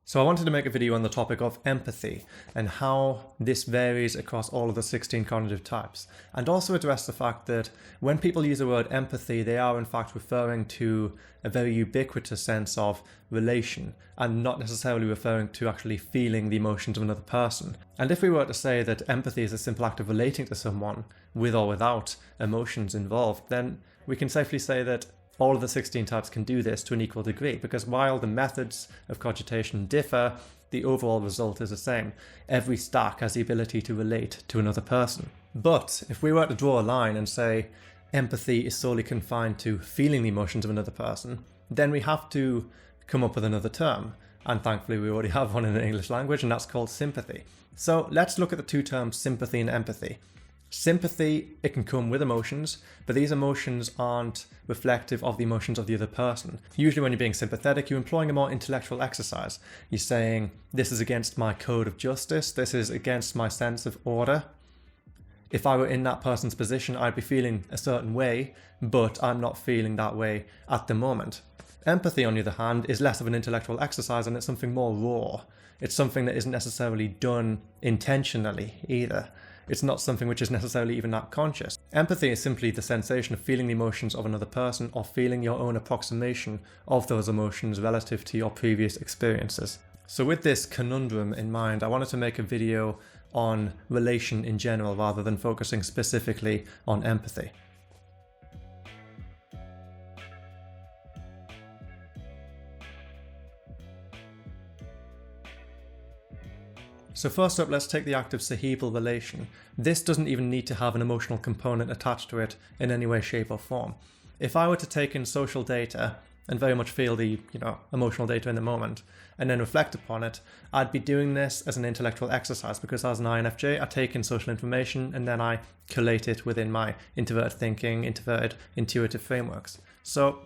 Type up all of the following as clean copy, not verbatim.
So I wanted to make a video on the topic of empathy and how this varies across all of the 16 cognitive types, and also address the fact that when people use the word empathy, they are in fact referring to a very ubiquitous sense of relation and not necessarily referring to actually feeling the emotions of another person. And if we were to say that empathy is a simple act of relating to someone with or without emotions involved, then we can safely say that all of the 16 types can do this to an equal degree, because while the methods of cogitation differ, the overall result is the same. Every stack has the ability to relate to another person. But if we were to draw a line and say empathy is solely confined to feeling the emotions of another person, then we have to come up with another term. And thankfully we already have one in the English language, and that's called sympathy. So let's look at the two terms sympathy and empathy. Sympathy, it can come with emotions, but these emotions aren't reflective of the emotions of the other person. Usually when you're being sympathetic, you're employing a more intellectual exercise. You're saying, this is against my code of justice, this is against my sense of order. If I were in that person's position, I'd be feeling a certain way, but I'm not feeling that way at the moment. Empathy, on the other hand, is less of an intellectual exercise, and it's something more raw. It's something that isn't necessarily done intentionally either. It's not something which is necessarily even that conscious. Empathy is simply the sensation of feeling the emotions of another person or feeling your own approximation of those emotions relative to your previous experiences. So with this conundrum in mind, I wanted to make a video on relation in general rather than focusing specifically on empathy. So first up, let's take the act of sahibal relation. This doesn't even need to have an emotional component attached to it in any way, shape or form. If I were to take in social data and very much feel the emotional data in the moment and then reflect upon it, I'd be doing this as an intellectual exercise, because as an INFJ, I take in social information and then I collate it within my introverted thinking, introverted intuitive frameworks. So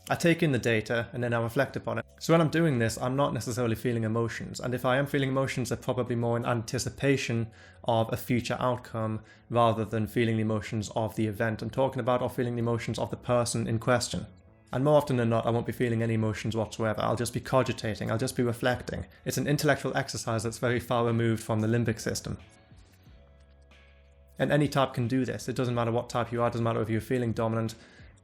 I take in the data and then I reflect upon it. So when I'm doing this, I'm not necessarily feeling emotions. And if I am feeling emotions, they're probably more in anticipation of a future outcome rather than feeling the emotions of the event I'm talking about or feeling the emotions of the person in question. And more often than not, I won't be feeling any emotions whatsoever. I'll just be cogitating. I'll just be reflecting. It's an intellectual exercise that's very far removed from the limbic system. And any type can do this. It doesn't matter what type you are. It doesn't matter if you're feeling dominant.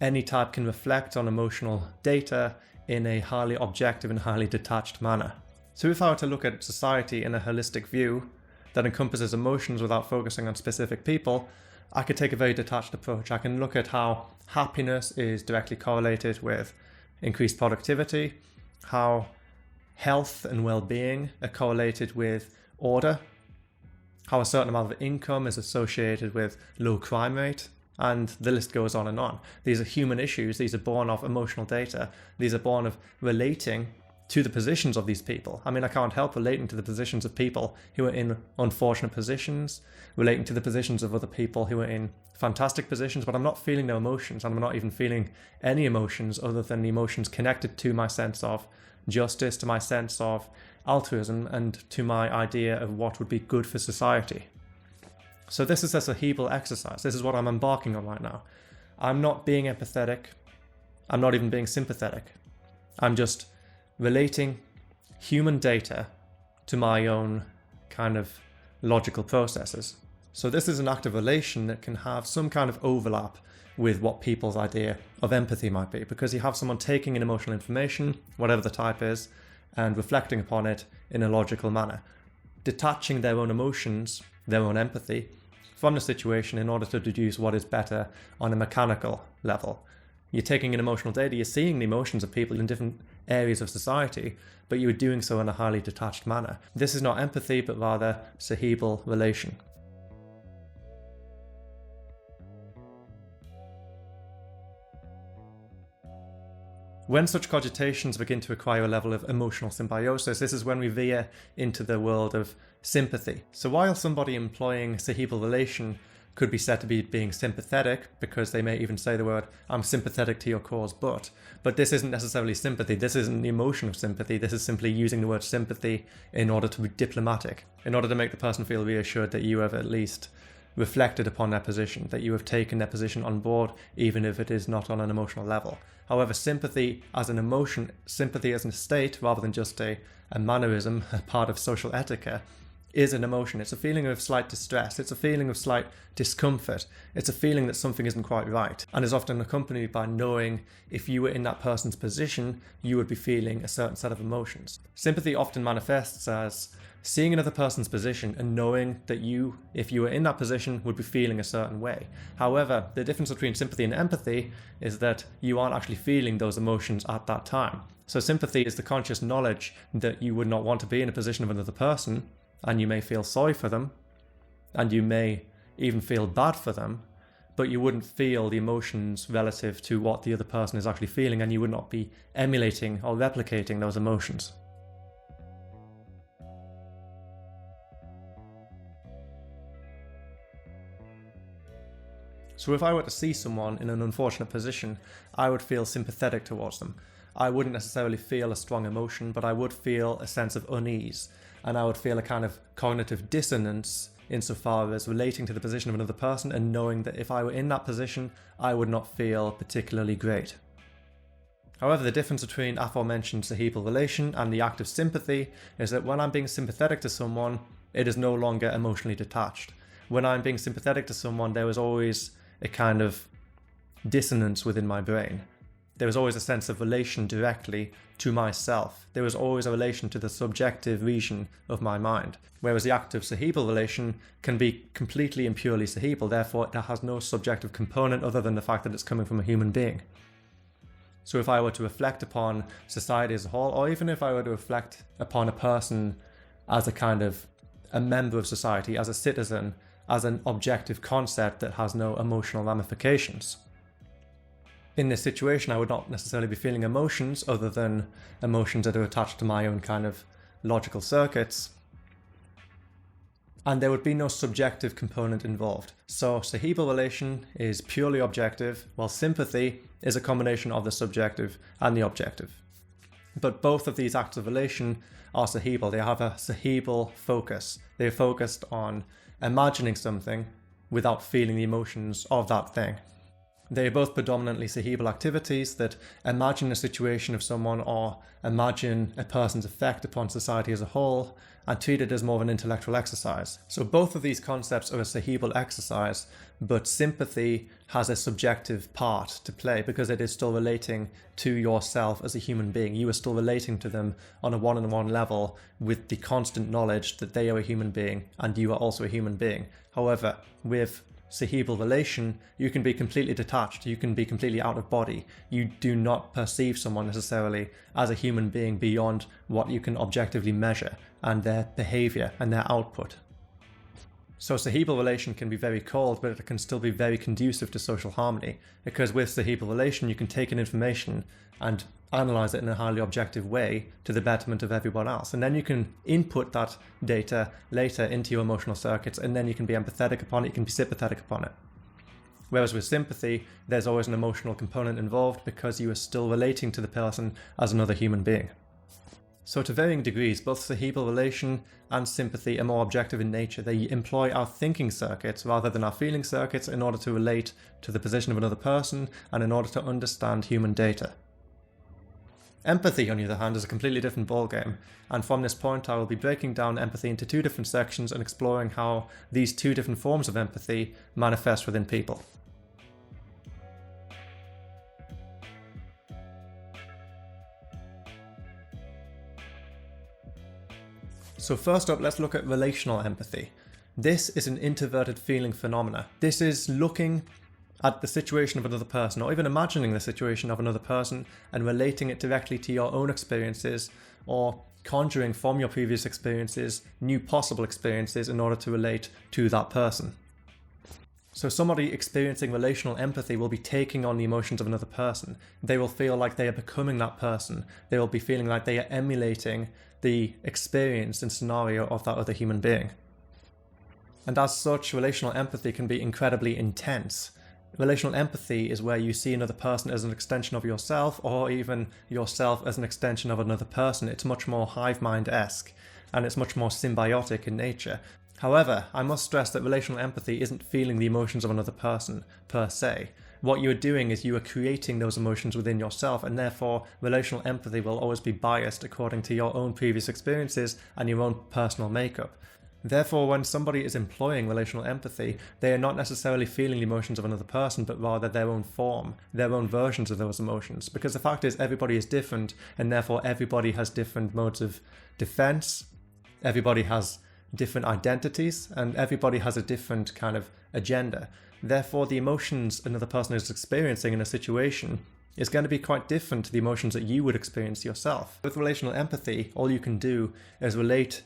Any type can reflect on emotional data in a highly objective and highly detached manner. So if I were to look at society in a holistic view that encompasses emotions without focusing on specific people, I could take a very detached approach. I can look at how happiness is directly correlated with increased productivity, how health and well-being are correlated with order, how a certain amount of income is associated with low crime rate, and the list goes on and on. These are human issues. These are born of emotional data. These are born of relating to the positions of these people. I mean, I can't help relating to the positions of people who are in unfortunate positions, relating to the positions of other people who are in fantastic positions, but I'm not feeling their emotions, and I'm not even feeling any emotions other than the emotions connected to my sense of justice, to my sense of altruism, and to my idea of what would be good for society. So this is a sahibal exercise. This is what I'm embarking on right now. I'm not being empathetic. I'm not even being sympathetic. I'm just relating human data to my own kind of logical processes. So this is an act of relation that can have some kind of overlap with what people's idea of empathy might be, because you have someone taking in emotional information, whatever the type is, and reflecting upon it in a logical manner, detaching their own emotions, their own empathy, from the situation in order to deduce what is better on a mechanical level. You're taking in emotional data, you're seeing the emotions of people in different areas of society, but you're doing so in a highly detached manner. This is not empathy, but rather sahibal relation. When such cogitations begin to acquire a level of emotional symbiosis, this is when we veer into the world of sympathy. So while somebody employing sahibal relation could be said to be being sympathetic, because they may even say the word, I'm sympathetic to your cause, but this isn't necessarily sympathy. This isn't the emotion of sympathy. This is simply using the word sympathy in order to be diplomatic, in order to make the person feel reassured that you have at least reflected upon their position, that you have taken their position on board, even if it is not on an emotional level. However, sympathy as an emotion, sympathy as a state, rather than just a mannerism, a part of social etiquette, is an emotion. It's a feeling of slight distress. It's a feeling of slight discomfort. It's a feeling that something isn't quite right, and is often accompanied by knowing if you were in that person's position, you would be feeling a certain set of emotions. Sympathy often manifests as seeing another person's position and knowing that you, if you were in that position, would be feeling a certain way. However, the difference between sympathy and empathy is that you aren't actually feeling those emotions at that time. So sympathy is the conscious knowledge that you would not want to be in a position of another person, and you may feel sorry for them, and you may even feel bad for them, but you wouldn't feel the emotions relative to what the other person is actually feeling, and you would not be emulating or replicating those emotions. So if I were to see someone in an unfortunate position, I would feel sympathetic towards them. I wouldn't necessarily feel a strong emotion, but I would feel a sense of unease, and I would feel a kind of cognitive dissonance insofar as relating to the position of another person and knowing that if I were in that position, I would not feel particularly great. However, the difference between aforementioned sahibal relation and the act of sympathy is that when I'm being sympathetic to someone, it is no longer emotionally detached. When I'm being sympathetic to someone, there is always a kind of dissonance within my brain. There is always a sense of relation directly to myself. There is always a relation to the subjective region of my mind. Whereas the act of sahibal relation can be completely and purely sahibal, therefore it has no subjective component other than the fact that it's coming from a human being. So if I were to reflect upon society as a whole, or even if I were to reflect upon a person as a kind of a member of society, as a citizen, as an objective concept that has no emotional ramifications. In this situation, I would not necessarily be feeling emotions other than emotions that are attached to my own kind of logical circuits. And there would be no subjective component involved. So sahibal relation is purely objective, while sympathy is a combination of the subjective and the objective. But both of these acts of relation are sahibal. They have a sahibal focus. They're focused on imagining something without feeling the emotions of that thing. They are both predominantly sahibal activities that imagine a situation of someone or imagine a person's effect upon society as a whole and treat it as more of an intellectual exercise. So both of these concepts are a sahibal exercise, but sympathy has a subjective part to play because it is still relating to yourself as a human being. You are still relating to them on a one-on-one level with the constant knowledge that they are a human being and you are also a human being. However, with sahibal relation, you can be completely detached, you can be completely out of body. You do not perceive someone necessarily as a human being beyond what you can objectively measure and their behavior and their output. So sahibal relation can be very cold, but it can still be very conducive to social harmony, because with sahibal relation you can take in information and analyze it in a highly objective way to the betterment of everyone else. And then you can input that data later into your emotional circuits, and then you can be empathetic upon it, you can be sympathetic upon it. Whereas with sympathy, there's always an emotional component involved because you are still relating to the person as another human being. So to varying degrees, both sahibal relation and sympathy are more objective in nature. They employ our thinking circuits rather than our feeling circuits in order to relate to the position of another person and in order to understand human data. Empathy, on the other hand, is a completely different ballgame, and from this point I will be breaking down empathy into two different sections and exploring how these two different forms of empathy manifest within people. So first up, let's look at relational empathy. This is an introverted feeling phenomena. This is looking at the situation of another person, or even imagining the situation of another person and relating it directly to your own experiences, or conjuring from your previous experiences new possible experiences in order to relate to that person. So somebody experiencing relational empathy will be taking on the emotions of another person. They will feel like they are becoming that person. They will be feeling like they are emulating the experience and scenario of that other human being. And as such, relational empathy can be incredibly intense. Relational empathy is where you see another person as an extension of yourself, or even yourself as an extension of another person. It's much more hive mind-esque, and it's much more symbiotic in nature. However, I must stress that relational empathy isn't feeling the emotions of another person per se. What you are doing is you are creating those emotions within yourself, and therefore relational empathy will always be biased according to your own previous experiences and your own personal makeup. Therefore, when somebody is employing relational empathy, they are not necessarily feeling the emotions of another person, but rather their own form, their own versions of those emotions. Because the fact is, everybody is different, and therefore everybody has different modes of defense, everybody has different identities, and everybody has a different kind of agenda. Therefore, the emotions another person is experiencing in a situation is going to be quite different to the emotions that you would experience yourself. With relational empathy, all you can do is relate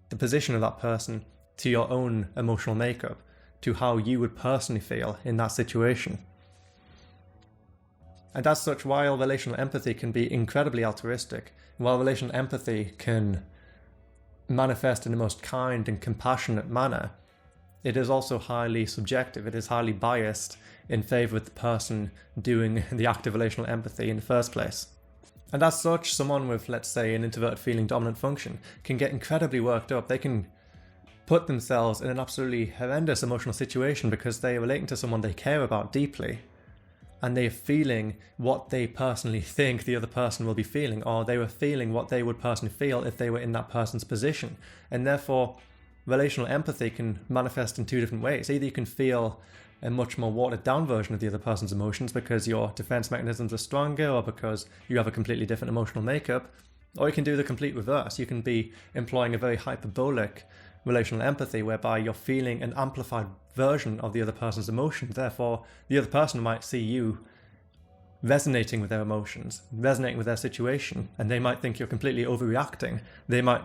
the position of that person to your own emotional makeup, to how you would personally feel in that situation. And as such, while relational empathy can be incredibly altruistic, while relational empathy can manifest in the most kind and compassionate manner, it is also highly subjective. It is highly biased in favour of the person doing the act of relational empathy in the first place. And as such, someone with, let's say, an introverted feeling dominant function can get incredibly worked up. They can put themselves in an absolutely horrendous emotional situation because they are relating to someone they care about deeply, and they're feeling what they personally think the other person will be feeling, or they were feeling what they would personally feel if they were in that person's position. And therefore, relational empathy can manifest in two different ways. Either you can feel a much more watered down version of the other person's emotions because your defense mechanisms are stronger, or because you have a completely different emotional makeup, or you can do the complete reverse. You can be employing a very hyperbolic relational empathy whereby you're feeling an amplified version of the other person's emotions. Therefore, the other person might see you resonating with their emotions, resonating with their situation, and they might think you're completely overreacting. They might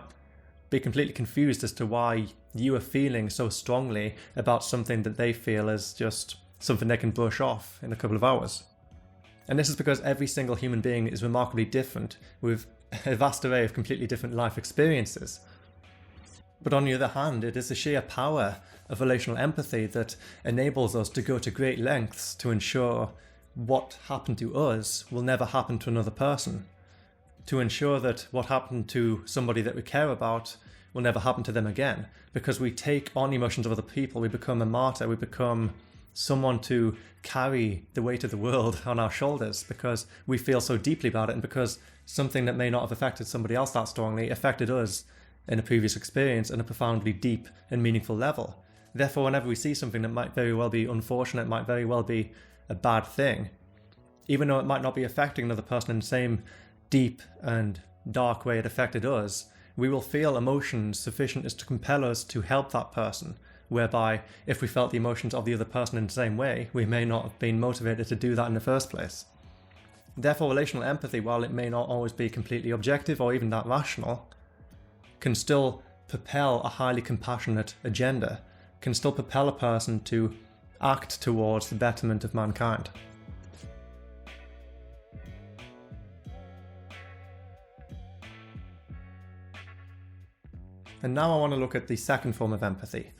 be completely confused as to why you are feeling so strongly about something that they feel is just something they can brush off in a couple of hours. And this is because every single human being is remarkably different, with a vast array of completely different life experiences. But on the other hand, it is the sheer power of relational empathy that enables us to go to great lengths to ensure what happened to us will never happen to another person, to ensure that what happened to somebody that we care about will never happen to them again. Because we take on emotions of other people, we become a martyr, we become someone to carry the weight of the world on our shoulders because we feel so deeply about it, and because something that may not have affected somebody else that strongly affected us in a previous experience on a profoundly deep and meaningful level. Therefore, whenever we see something that might very well be unfortunate, might very well be a bad thing, even though it might not be affecting another person in the same deep and dark way it affected us, we will feel emotions sufficient as to compel us to help that person, whereby if we felt the emotions of the other person in the same way, we may not have been motivated to do that in the first place. Therefore, relational empathy, while it may not always be completely objective or even that rational, can still propel a highly compassionate agenda, can still propel a person to act towards the betterment of mankind. And now I want to look at the second form of empathy.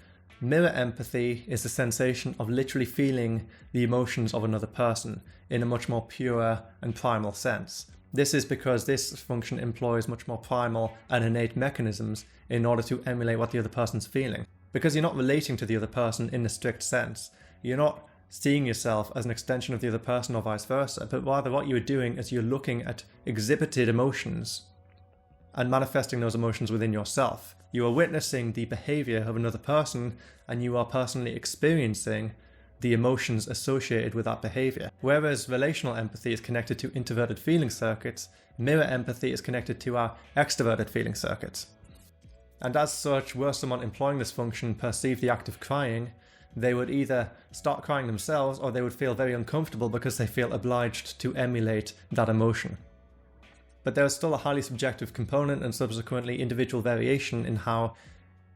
Mirror empathy is the sensation of literally feeling the emotions of another person in a much more pure and primal sense. This is because this function employs much more primal and innate mechanisms in order to emulate what the other person's feeling. Because you're not relating to the other person in a strict sense. You're not seeing yourself as an extension of the other person or vice versa, but rather what you're doing is you're looking at exhibited emotions and manifesting those emotions within yourself. You are witnessing the behavior of another person, and you are personally experiencing the emotions associated with that behavior. Whereas relational empathy is connected to introverted feeling circuits, mirror empathy is connected to our extroverted feeling circuits. And as such, were someone employing this function perceive the act of crying, they would either start crying themselves, or they would feel very uncomfortable because they feel obliged to emulate that emotion. But there is still a highly subjective component and subsequently individual variation in how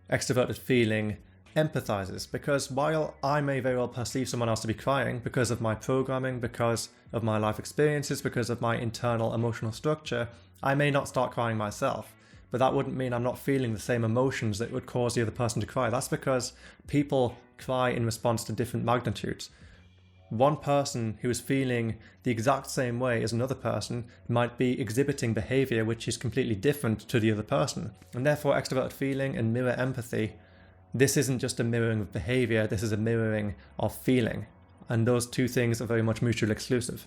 extroverted feeling empathizes, because while I may very well perceive someone else to be crying because of my programming, because of my life experiences, because of my internal emotional structure, I may not start crying myself. But that wouldn't mean I'm not feeling the same emotions that would cause the other person to cry. That's because people cry in response to different magnitudes. One person who is feeling the exact same way as another person might be exhibiting behavior which is completely different to the other person. And therefore extroverted feeling and mirror empathy This isn't just a mirroring of behavior, this is a mirroring of feeling. And those two things are very much mutually exclusive.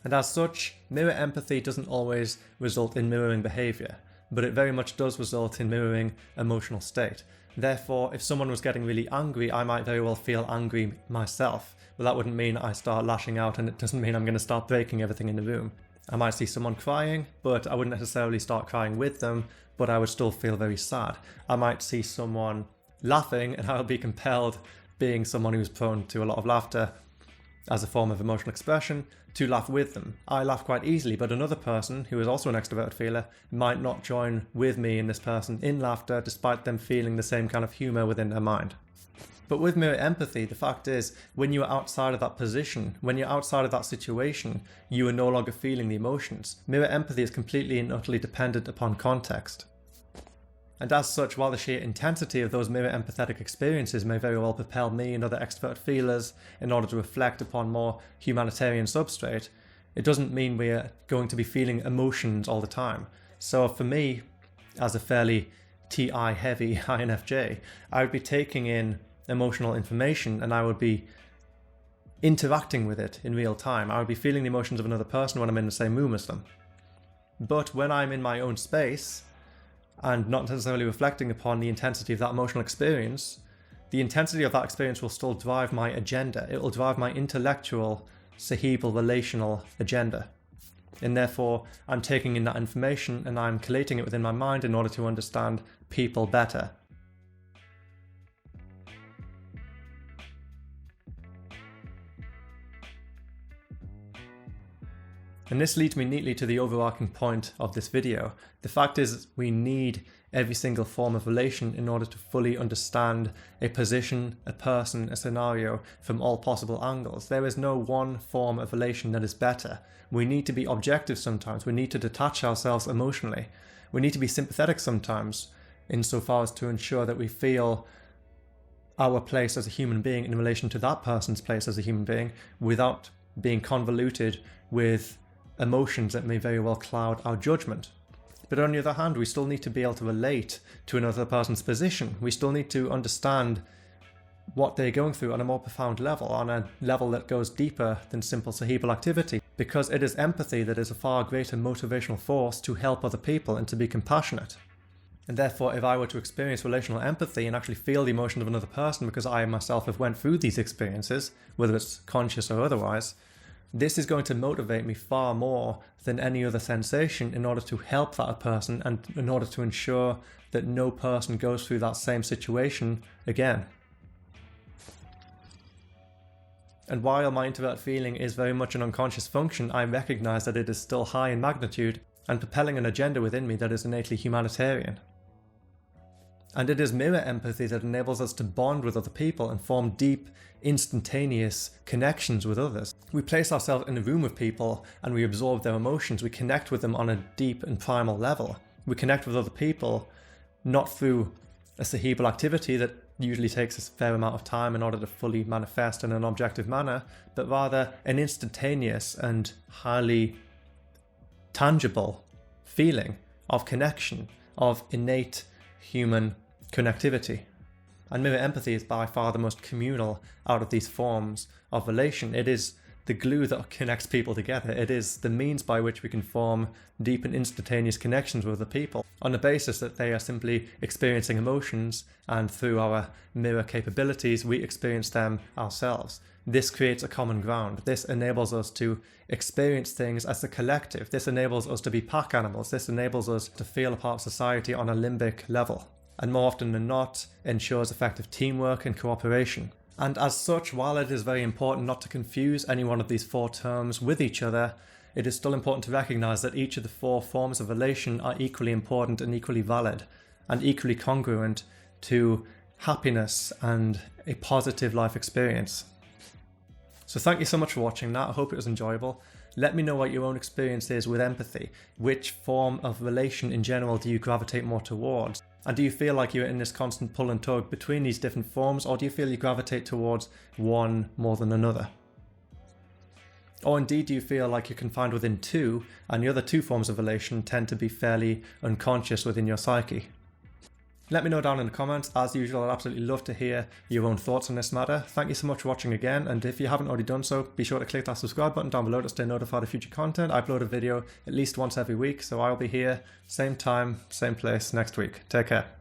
And as such, mirror empathy doesn't always result in mirroring behavior, but it very much does result in mirroring emotional state. Therefore, if someone was getting really angry, I might very well feel angry myself. But that wouldn't mean I start lashing out, and it doesn't mean I'm going to start breaking everything in the room. I might see someone crying, but I wouldn't necessarily start crying with them, but I would still feel very sad. I might see someone laughing, and I'll be compelled, being someone who's prone to a lot of laughter as a form of emotional expression, to laugh with them. I laugh quite easily, but another person who is also an extroverted feeler might not join with me and this person in laughter, despite them feeling the same kind of humour within their mind. But with mirror empathy, the fact is, when you are outside of that position, when you're outside of that situation, you are no longer feeling the emotions. Mirror empathy is completely and utterly dependent upon context. And as such, while the sheer intensity of those mirror empathetic experiences may very well propel me and other extrovert feelers in order to reflect upon more humanitarian substrate, it doesn't mean we're going to be feeling emotions all the time. So for me, as a fairly TI heavy INFJ, I would be taking in emotional information and I would be interacting with it in real time. I would be feeling the emotions of another person when I'm in the same room as them. But when I'm in my own space, and not necessarily reflecting upon the intensity of that emotional experience, the intensity of that experience will still drive my agenda. It will drive my intellectual, Sahibal, relational agenda. And therefore, I'm taking in that information and I'm collating it within my mind in order to understand people better. And this leads me neatly to the overarching point of this video. The fact is, we need every single form of relation in order to fully understand a position, a person, a scenario from all possible angles. There is no one form of relation that is better. We need to be objective sometimes. We need to detach ourselves emotionally. We need to be sympathetic sometimes, insofar as to ensure that we feel our place as a human being in relation to that person's place as a human being, without being convoluted with emotions that may very well cloud our judgment. But on the other hand, we still need to be able to relate to another person's position. We still need to understand what they're going through on a more profound level, on a level that goes deeper than simple Sahibal activity, because it is empathy that is a far greater motivational force to help other people and to be compassionate. And therefore, if I were to experience relational empathy and actually feel the emotion of another person because I myself have went through these experiences, whether it's conscious or otherwise, this is going to motivate me far more than any other sensation in order to help that person and in order to ensure that no person goes through that same situation again. And while my introvert feeling is very much an unconscious function, I recognize that it is still high in magnitude and propelling an agenda within me that is innately humanitarian. And it is mirror empathy that enables us to bond with other people and form deep, instantaneous connections with others. We place ourselves in a room with people and we absorb their emotions. We connect with them on a deep and primal level. We connect with other people not through a Sahibal activity that usually takes a fair amount of time in order to fully manifest in an objective manner, but rather an instantaneous and highly tangible feeling of connection, of innate human connectivity. And mirror empathy is by far the most communal out of these forms of relation. It is the glue that connects people together. It is the means by which we can form deep and instantaneous connections with other people on the basis that they are simply experiencing emotions, and through our mirror capabilities we experience them ourselves. This creates a common ground. This enables us to experience things as a collective. This enables us to be pack animals. This enables us to feel a part of society on a limbic level, and more often than not ensures effective teamwork and cooperation. And as such, while it is very important not to confuse any one of these four terms with each other, it is still important to recognize that each of the four forms of relation are equally important and equally valid and equally congruent to happiness and a positive life experience. So thank you so much for watching that. I hope it was enjoyable. Let me know what your own experience is with empathy. Which form of relation in general do you gravitate more towards? And do you feel like you're in this constant pull and tug between these different forms, or do you feel you gravitate towards one more than another? Or indeed, do you feel like you're confined within two, and the other two forms of relation tend to be fairly unconscious within your psyche? Let me know down in the comments. As usual, I'd absolutely love to hear your own thoughts on this matter. Thank you so much for watching again, and if you haven't already done so, be sure to click that subscribe button down below to stay notified of future content. I upload a video at least once every week, so I'll be here, same time, same place next week. Take care.